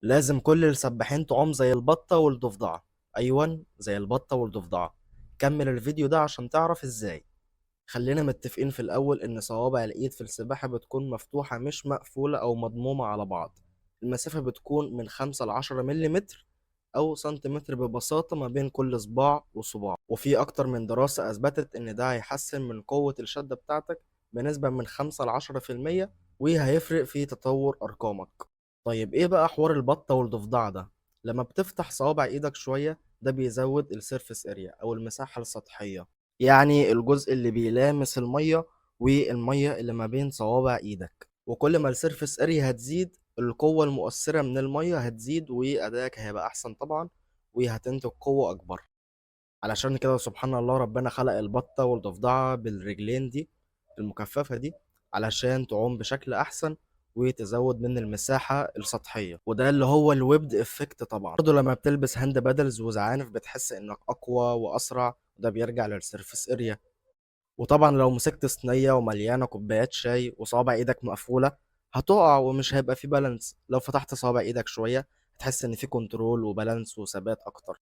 لازم كل السباحين تعوم زي البطة والضفدعة. أيوة زي البطة والضفدعة. كمل الفيديو ده عشان تعرف ازاي. خلينا متفقين في الأول إن صوابع الإيد في السباحة بتكون مفتوحة مش مقفولة أو مضمومة على بعض. المسافة بتكون من 5 ل10 مليمتر أو سنتيمتر ببساطة ما بين كل صباع وصباع، وفي أكتر من دراسة أثبتت إن ده هيحسن من قوة الشدة بتاعتك بنسبة من 5 ل10%، وهيفرق في تطور أرقامك. طيب إيه بقى حوار البطة والضفدع ده؟ لما بتفتح صوابع إيدك شوية ده بيزود السيرفس اريا أو المساحة السطحية، يعني الجزء اللي بيلامس المية والمية اللي ما بين صوابع ايدك. وكل ما السيرفس اريا هتزيد القوة المؤثرة من المية هتزيد وأدائك هيبقى أحسن طبعا، وهتنتج قوة أكبر. علشان كده سبحان الله ربنا خلق البطة والضفدعة بالرجلين دي المكثفة دي علشان تعوم بشكل أحسن وتزود من المساحة السطحية، وده اللي هو الويبد افكت. طبعا برضه لما بتلبس هاند بادلز وزعانف بتحس انك اقوى واسرع، وده بيرجع للسيرفس اريا. وطبعا لو مسكت صينية ومليانة كوبايات شاي وصوابع ايدك مقفولة هتقع ومش هيبقى في بالانس. لو فتحت صوابع ايدك شوية هتحس ان في كنترول وبالانس وثبات اكتر.